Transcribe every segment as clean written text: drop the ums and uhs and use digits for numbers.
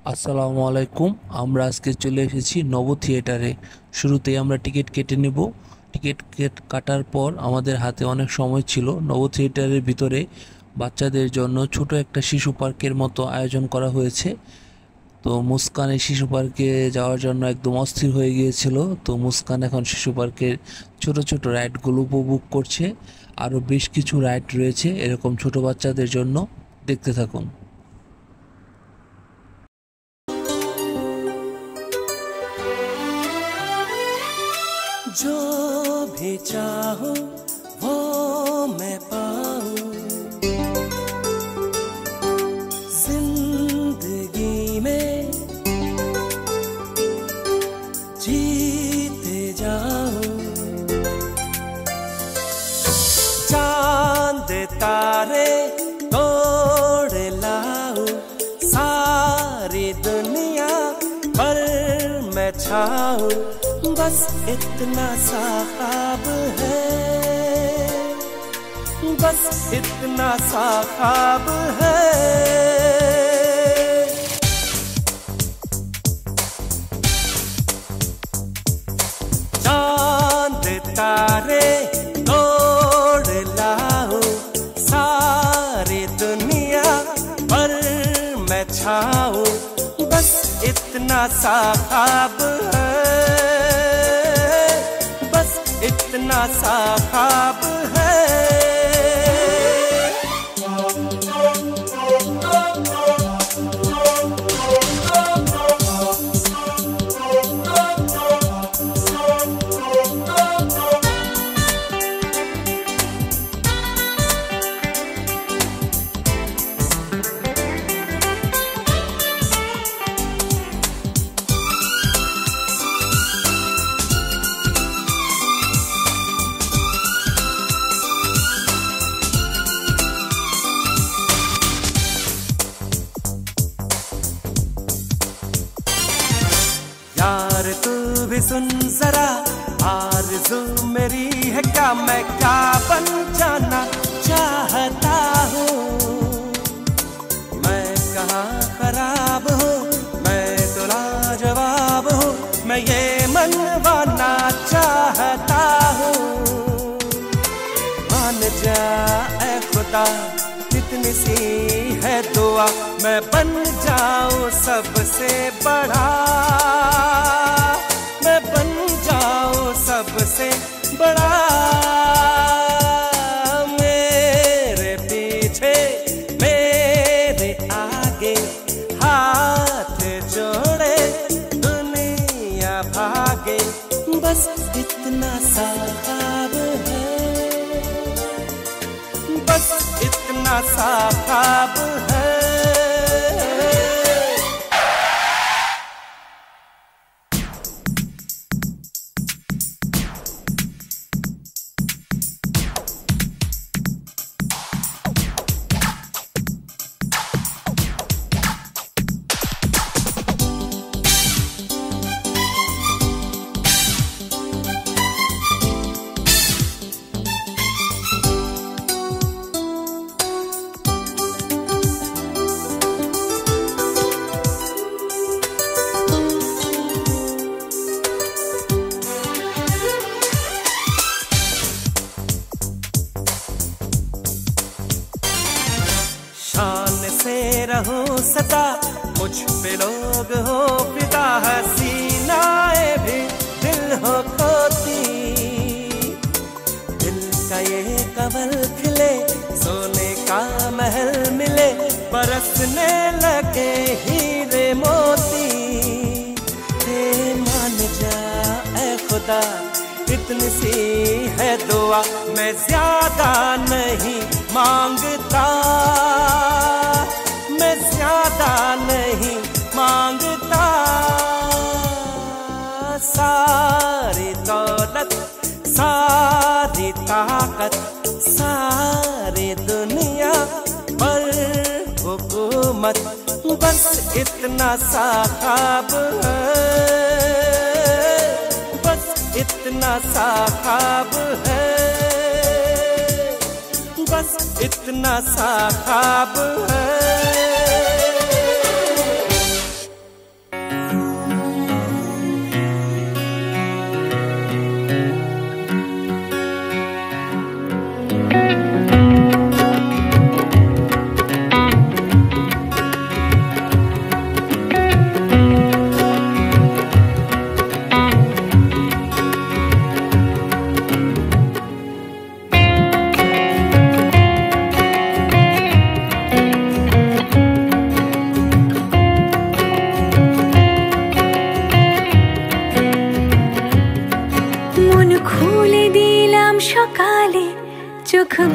আসসালামু আলাইকুম। আমরা আজকে চলে এসেছি নব থিয়েটারে। শুরুতেই আমরা টিকিট কেটে নেব। কাটার পর আমাদের হাতে অনেক সময় ছিল। নব থিয়েটারের ভিতরে বাচ্চাদের জন্য ছোট একটা শিশু পার্কের মতো আয়োজন করা হয়েছে। তো মুস্কান এই শিশু পার্কে যাওয়ার জন্য একদম অস্থির হয়ে গিয়েছিল। তো মুস্কান এখন শিশু পার্কের ছোট ছোট রাইডগুলো উপভোগ করছে। আরও বেশ কিছু রাইড রয়েছে এরকম ছোট বাচ্চাদের জন্য। দেখতে থাকুন। जो भी चाहो वो मैं पाऊं, जिंदगी में जीते जाऊं। चांद तारे तोड़ लाऊं, सारी दुनिया पर मैं छाऊं। बस इतना सा ख्वाब है, बस इतना सा ख्वाब है। चांद तारे तोड़ लाऊं, सारी दुनिया पर मैं छाऊं। बस इतना सा ख्वाब है, इतना सा ख्वाब है। यार तू भी सुन जरा, आरज़ू मेरी है क्या, मैं क्या बन जाना चाहता हूँ। मैं कहाँ खराब हूँ, मैं तो लाजवाब हूँ, मैं ये मनवाना चाहता हूँ। मान जा ऐ खुदा, इतनी सी है दुआ, मैं बन जाऊं सबसे बड़ा, मैं बन जाऊं सबसे बड़ा। मेरे पीछे मेरे आगे हाथ जोड़े दुनिया भागे। बस इतना सा ख्वाब है, बस इतना सा ख्वाब है। शान से रहो सदा, मुझ पे लोग हो फिदा, हसीनाए भी दिल हो खोती। दिल का ये कमल खिले, सोने का महल मिले, बरसने लगे हीरे मोती। हे मान जा ऐ खुदा, इतनी सी है दुआ, मैं ज्यादा नहीं मांगता, मैं ज्यादा नहीं मांगता। सारी दौलत, सारी ताकत, सारी दुनिया पर हुकूमत, बस इतना सा ख्वाब है, बस इतना सा ख्वाब है, बस इतना सा ख्वाब है।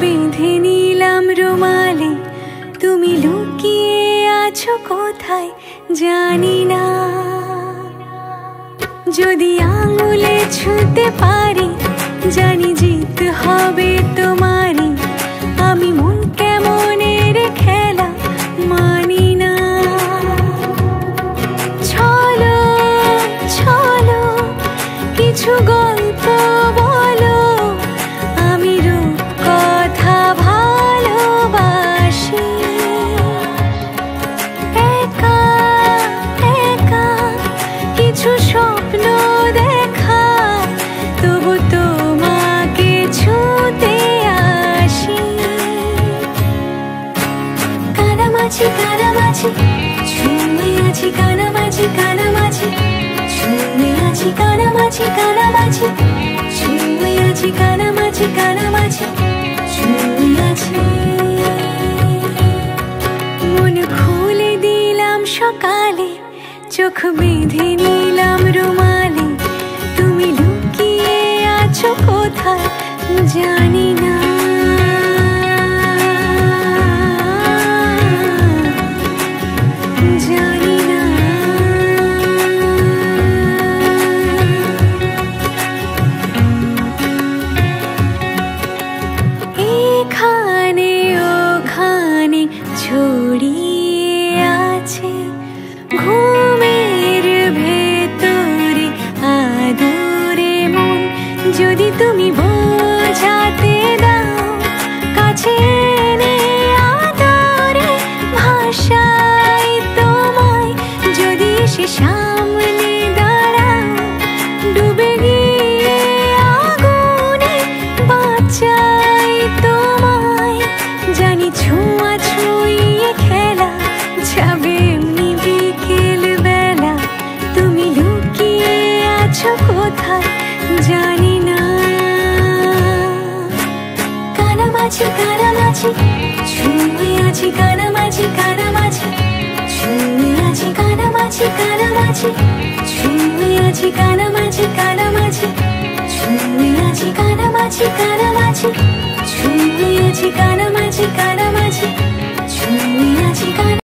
বেঁধে নিলাম রুমালে, তুমি লুকিয়ে আছো কোথায় জানি না। যদি আঙুলে ছুঁতে পারি, জানি জিত হবে তোমারই। আমি মন কেমনের খেলা মানি না। চলো চলো কিছু গল্প বলো, আমি রূপকথা ভালোবাসি। একা একা কিছু স্বপ্ন দেখা, তবু তোমাকে ছুঁতে আসি। কানামাছি কানামাছি ছুঁয়ে আছি, কানামাছি কানামাছি ছুঁয়ে আছি, কানামাছি কানামাছি ছুঁয়ে আছি, কানামাছি কানামাছি ছুঁয়ে আছি। মন খুলে দিলাম সকালে, চোখ বেঁধে নিলাম রুমালে, তুমি লুকিয়ে আছো কোথায় জানি না। জানি না। এখানে ওখানে ছড়িয়ে আছে ঘুমের ভেতরে আদরে মন। যদি তুমি বোঝাতে দাও, কাছে এনে আদরে ভাষাই তোমায়। যদি সে সামনে দাঁড়াও, ডুবে গিয়ে আগুনে বাঁচাই তোমায়। জানি ছোঁয়া ছুঁয়ে খেলা যাবে এমনি বিকেল বেলা, তুমি লুকিয়ে আছো কোথায় জানি না। কানামাছি কানামাছি ছুঁয়ে আছি, কানামাছি কানামাছি ছুঁয়ে আছি, কানামাছি কানামাছি ছুঁয়ে আছি, কানামাছি কানামাছি ছুঁয়ে আছি, কানামাছি কানামাছি ছুঁয়ে আছি।